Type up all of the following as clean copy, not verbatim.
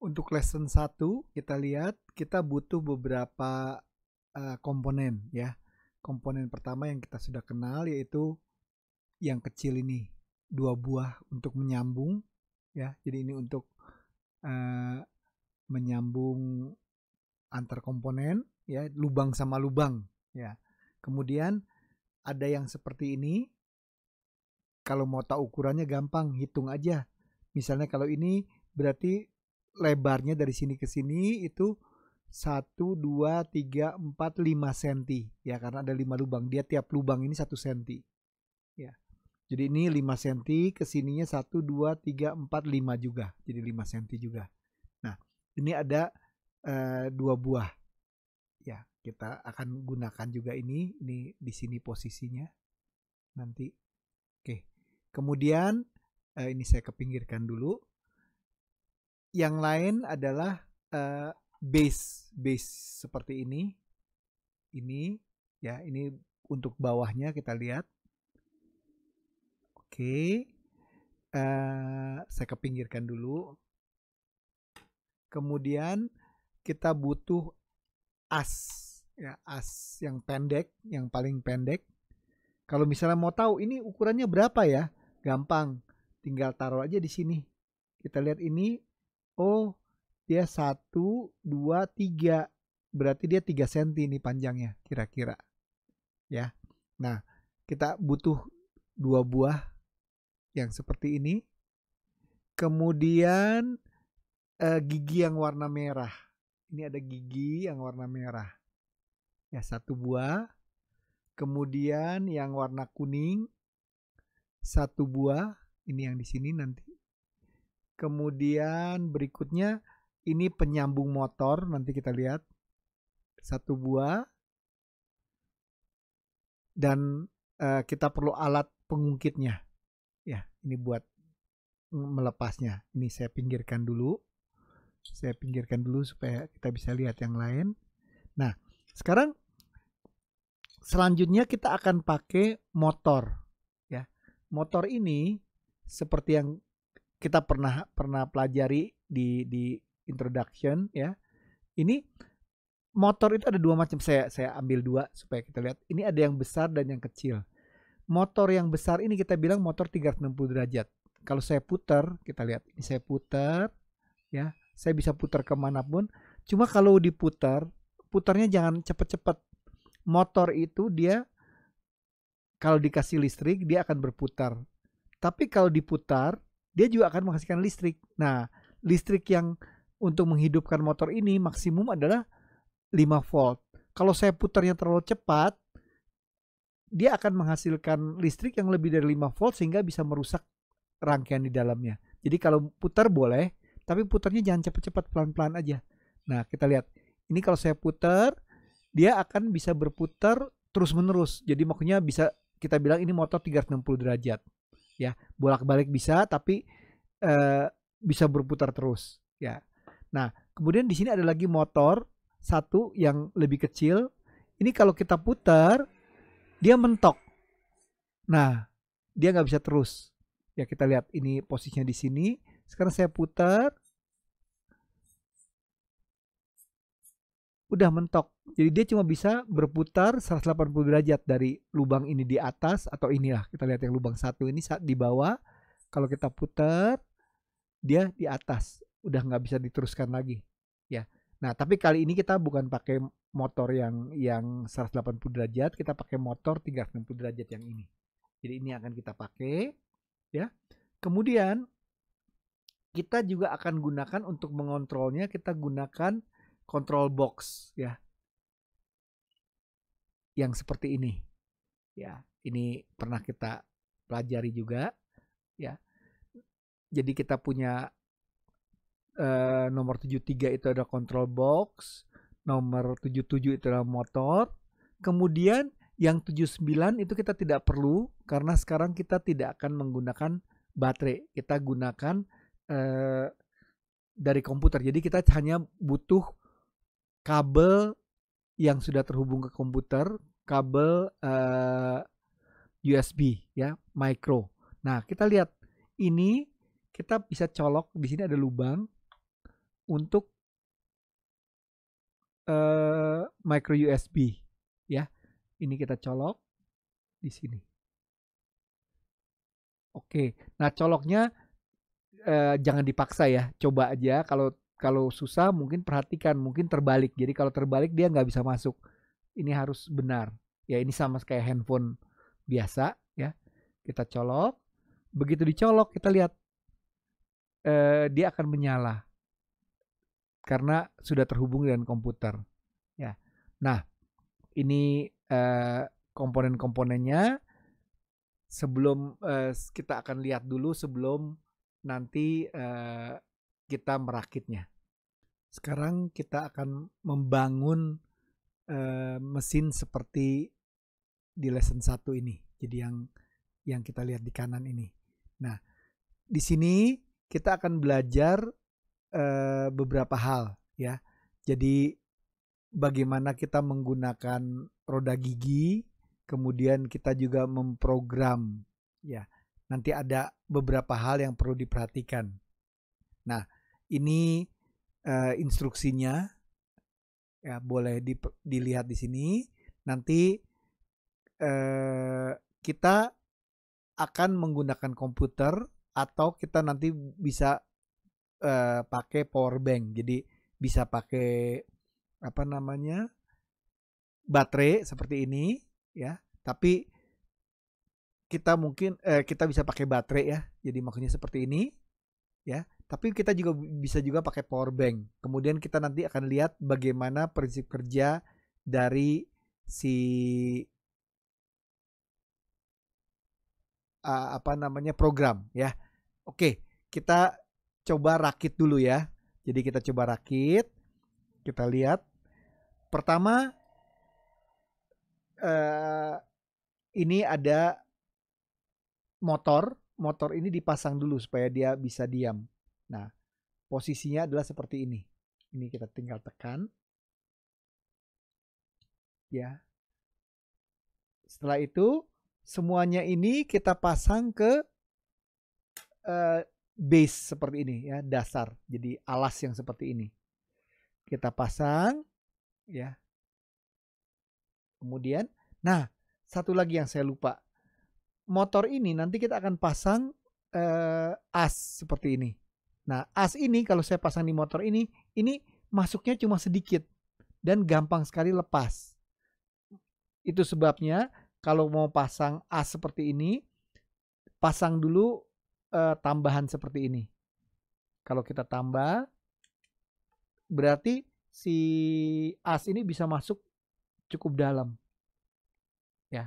Untuk lesson 1 kita lihat kita butuh beberapa komponen ya. Komponen pertama yang kita sudah kenal yaitu yang kecil ini, 2 buah untuk menyambung ya. Jadi ini untuk menyambung antar komponen ya, lubang sama lubang ya. Kemudian ada yang seperti ini. Kalau mau tahu ukurannya gampang, hitung aja. Misalnya kalau ini berarti lebarnya dari sini ke sini itu 1, 2, 3, 4, 5 cm ya, karena ada 5 lubang. Dia tiap lubang ini 1 cm ya. Jadi ini 5 cm, kesininya 1, 2, 3, 4, 5 juga. Jadi 5 cm juga. Nah, ini ada 2 buah ya. Kita akan gunakan juga ini di sini posisinya nanti. Oke. Kemudian ini saya kepinggirkan dulu. Yang lain adalah base seperti ini. Ini ya, ini untuk bawahnya kita lihat. Oke. Saya kepinggirkan dulu. Kemudian kita butuh as ya, as yang pendek, yang paling pendek. Kalau misalnya mau tahu ini ukurannya berapa ya, gampang, tinggal taruh aja di sini. Kita lihat ini, oh dia 1, 2, 3, berarti dia 3 cm ini panjangnya kira-kira ya. Nah, kita butuh 2 buah yang seperti ini. Kemudian gigi yang warna merah. Ini ada gigi yang warna merah ya, 1 buah. Kemudian yang warna kuning 1 buah, ini yang di sini nanti. Kemudian berikutnya ini penyambung motor, nanti kita lihat 1 buah. Dan kita perlu alat pengungkitnya ya, ini buat melepasnya. Ini saya pinggirkan dulu supaya kita bisa lihat yang lain. Nah, sekarang selanjutnya kita akan pakai motor ya. Motor ini seperti yang kita pernah pelajari di introduction ya. Ini motor itu ada 2 macam. Saya ambil 2 supaya kita lihat. Ini ada yang besar dan yang kecil. Motor yang besar ini kita bilang motor 360 derajat. Kalau saya putar, kita lihat. Ini saya putar ya. Saya bisa putar kemanapun. Cuma kalau diputar, putarnya jangan cepat-cepat. Motor itu dia kalau dikasih listrik dia akan berputar. Tapi kalau diputar dia juga akan menghasilkan listrik. Nah, listrik yang untuk menghidupkan motor ini maksimum adalah 5 volt. Kalau saya putarnya terlalu cepat, dia akan menghasilkan listrik yang lebih dari 5 volt sehingga bisa merusak rangkaian di dalamnya. Jadi kalau putar boleh, tapi putarnya jangan cepat-cepat, pelan-pelan aja. Nah, kita lihat. Ini kalau saya putar, dia akan bisa berputar terus-menerus. Jadi makanya bisa kita bilang ini motor 360 derajat. Ya, bolak-balik bisa, tapi bisa berputar terus. Ya. Nah, kemudian di sini ada lagi motor 1 yang lebih kecil. Ini kalau kita putar, dia mentok. Nah, dia nggak bisa terus. Ya, kita lihat ini posisinya di sini. Sekarang saya putar, udah mentok. Jadi dia cuma bisa berputar 180 derajat dari lubang ini di atas, atau inilah kita lihat yang lubang 1 ini di bawah. Kalau kita putar, dia di atas, udah nggak bisa diteruskan lagi ya. Nah, tapi kali ini kita bukan pakai motor yang 180 derajat, kita pakai motor 360 derajat yang ini. Jadi ini akan kita pakai ya. Kemudian kita juga akan gunakan untuk mengontrolnya, kita gunakan control box ya. Yang seperti ini. Ya, ini pernah kita pelajari juga ya. Jadi kita punya nomor 73 itu ada control box, nomor 77 itu adalah motor. Kemudian yang 79 itu kita tidak perlu karena sekarang kita tidak akan menggunakan baterai. Kita gunakan dari komputer. Jadi kita hanya butuh kabel yang sudah terhubung ke komputer, kabel USB ya, micro. Nah, kita lihat ini kita bisa colok, di sini ada lubang untuk micro USB ya. Ini kita colok di sini. Oke, nah coloknya jangan dipaksa ya, coba aja. Kalau susah mungkin perhatikan, mungkin terbalik. Jadi kalau terbalik dia nggak bisa masuk. Ini harus benar. Ya ini sama kayak handphone biasa ya. Kita colok, begitu dicolok kita lihat dia akan menyala karena sudah terhubung dengan komputer. Ya, nah ini komponen-komponennya. Sebelum kita akan lihat dulu sebelum nanti kita merakitnya. Sekarang kita akan membangun mesin seperti di lesson 1 ini. Jadi yang kita lihat di kanan ini. Nah, di sini kita akan belajar beberapa hal ya. Jadi bagaimana kita menggunakan roda gigi, kemudian kita juga memprogram ya. Nanti ada beberapa hal yang perlu diperhatikan. Nah, ini instruksinya ya, boleh dilihat di sini. Nanti kita akan menggunakan komputer atau kita nanti bisa pakai power bank. Jadi bisa pakai apa namanya, baterai seperti ini ya. Tapi kita mungkin kita bisa pakai baterai ya. Jadi maksudnya seperti ini ya. Tapi kita juga bisa juga pakai power bank. Kemudian kita nanti akan lihat bagaimana prinsip kerja dari si apa namanya program ya. Oke, kita coba rakit dulu ya. Jadi kita coba rakit. Kita lihat. Pertama ini ada motor. Motor ini dipasang dulu supaya dia bisa diam. Nah, posisinya adalah seperti ini. Ini kita tinggal tekan. Ya. Setelah itu semuanya ini kita pasang ke base seperti ini ya, dasar. Jadi alas yang seperti ini. Kita pasang ya. Kemudian, nah, satu lagi yang saya lupa. Motor ini nanti kita akan pasang as seperti ini. Nah, as ini kalau saya pasang di motor ini masuknya cuma sedikit dan gampang sekali lepas. Itu sebabnya kalau mau pasang as seperti ini, pasang dulu tambahan seperti ini. Kalau kita tambah, berarti si as ini bisa masuk cukup dalam. Ya.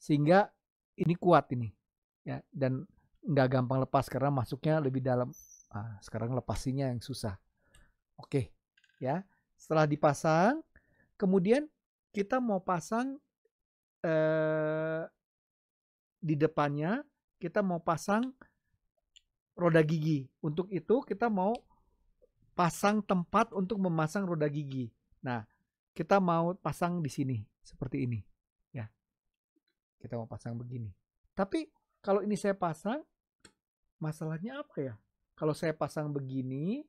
Sehingga ini kuat ini. Ya, dan nggak gampang lepas karena masuknya lebih dalam. Nah, sekarang lepasinya yang susah. Oke, ya. Setelah dipasang, kemudian kita mau pasang di depannya, kita mau pasang roda gigi. Untuk itu kita mau pasang tempat untuk memasang roda gigi. Nah, kita mau pasang di sini seperti ini, ya. Kita mau pasang begini. Tapi kalau ini saya pasang, masalahnya apa ya? Kalau saya pasang begini,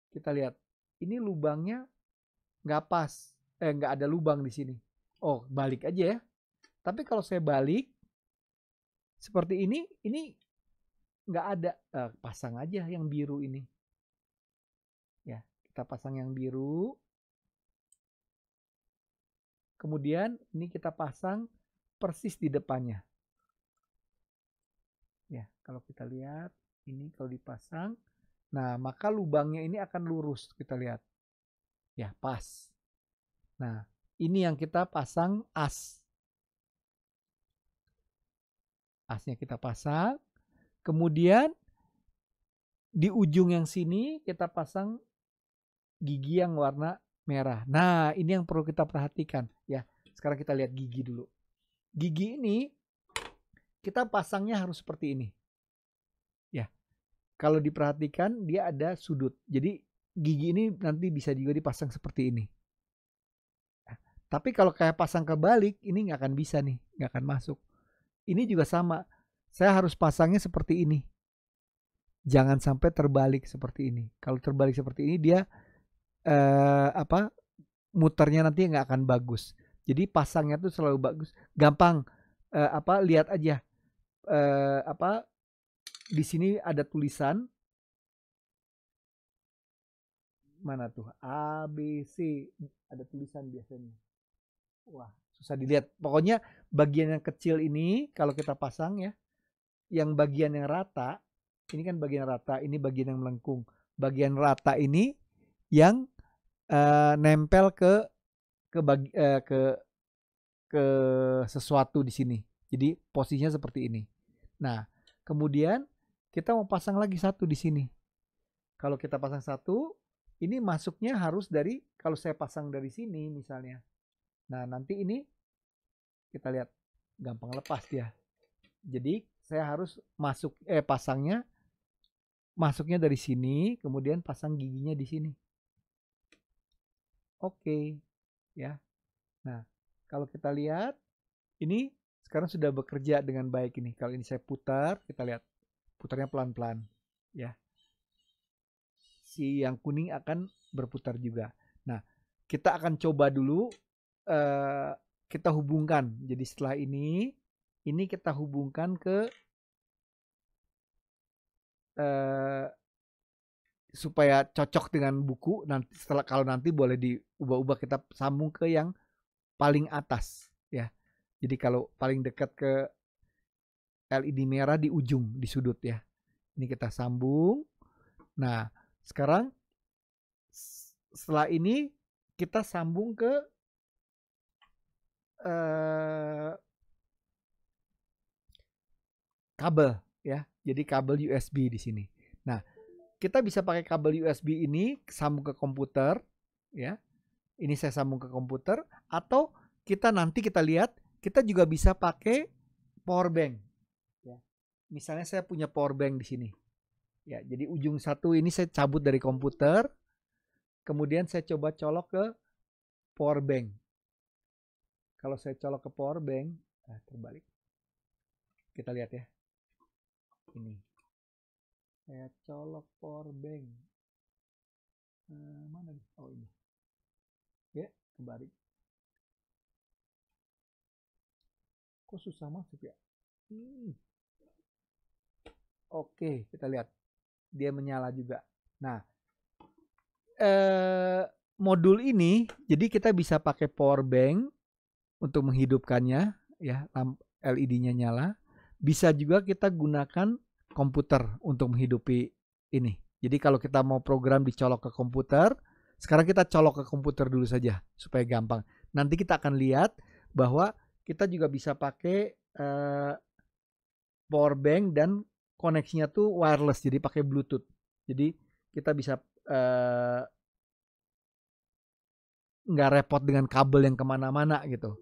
kita lihat ini lubangnya nggak pas, nggak ada lubang di sini. Oh, balik aja ya. Tapi kalau saya balik seperti ini nggak ada. Pasang aja yang biru ini. Ya, kita pasang yang biru. Kemudian ini kita pasang persis di depannya. Ya, kalau kita lihat ini kalau dipasang, nah maka lubangnya ini akan lurus, kita lihat. Ya, pas. Nah, ini yang kita pasang as. Asnya kita pasang. Kemudian di ujung yang sini kita pasang gigi yang warna merah. Nah, ini yang perlu kita perhatikan ya. Sekarang kita lihat gigi dulu. Gigi ini kita pasangnya harus seperti ini. Ya. Kalau diperhatikan dia ada sudut. Jadi gigi ini nanti bisa juga dipasang seperti ini. Tapi kalau kayak pasang kebalik ini nggak akan bisa nih, nggak akan masuk. Ini juga sama. Saya harus pasangnya seperti ini. Jangan sampai terbalik seperti ini. Kalau terbalik seperti ini dia muternya nanti nggak akan bagus. Jadi pasangnya tuh selalu bagus. Gampang lihat aja di sini ada tulisan mana tuh A B C, ada tulisan biasanya. Wah, susah dilihat. Pokoknya bagian yang kecil ini kalau kita pasang ya, yang bagian yang rata, ini kan bagian rata, ini bagian yang melengkung. Bagian rata ini yang nempel ke sesuatu di sini. Jadi posisinya seperti ini. Nah, kemudian kita mau pasang lagi satu di sini. Kalau kita pasang satu, ini masuknya harus dari, kalau saya pasang dari sini misalnya. Nah, nanti ini kita lihat gampang lepas dia. Jadi saya harus masuknya dari sini, kemudian pasang giginya di sini. Oke, ya. Nah, kalau kita lihat ini sekarang sudah bekerja dengan baik ini. Kalau ini saya putar, kita lihat putarnya pelan-pelan, ya. Si yang kuning akan berputar juga. Nah, kita akan coba dulu kita hubungkan. Jadi setelah ini kita hubungkan ke supaya cocok dengan buku. Nanti kalau nanti boleh diubah-ubah, kita sambung ke yang paling atas, ya. Jadi kalau paling dekat ke LED merah di ujung, di sudut ya. Ini kita sambung. Nah, sekarang setelah ini kita sambung ke kabel ya. Jadi kabel USB di sini. Nah, kita bisa pakai kabel USB ini sambung ke komputer ya. Ini saya sambung ke komputer, atau nanti kita lihat kita juga bisa pakai power bank ya. Misalnya saya punya power bank di sini. Ya, jadi ujung satu ini saya cabut dari komputer, kemudian saya coba colok ke power bank. Kalau saya colok ke power bank, terbalik. Kita lihat ya. Ini. Saya colok power bank. Mana nih? Oh, ini. Ya, kebalik. Kok susah masuk ya? Oke, kita lihat. Dia menyala juga. Nah, modul ini jadi kita bisa pakai power bank untuk menghidupkannya ya, LED-nya nyala. Bisa juga kita gunakan komputer untuk menghidupi ini. Jadi kalau kita mau program dicolok ke komputer, sekarang kita colok ke komputer dulu saja supaya gampang. Nanti kita akan lihat bahwa kita juga bisa pakai power bank dan koneksinya tuh wireless, jadi pakai Bluetooth. Jadi kita bisa nggak repot dengan kabel yang kemana-mana gitu.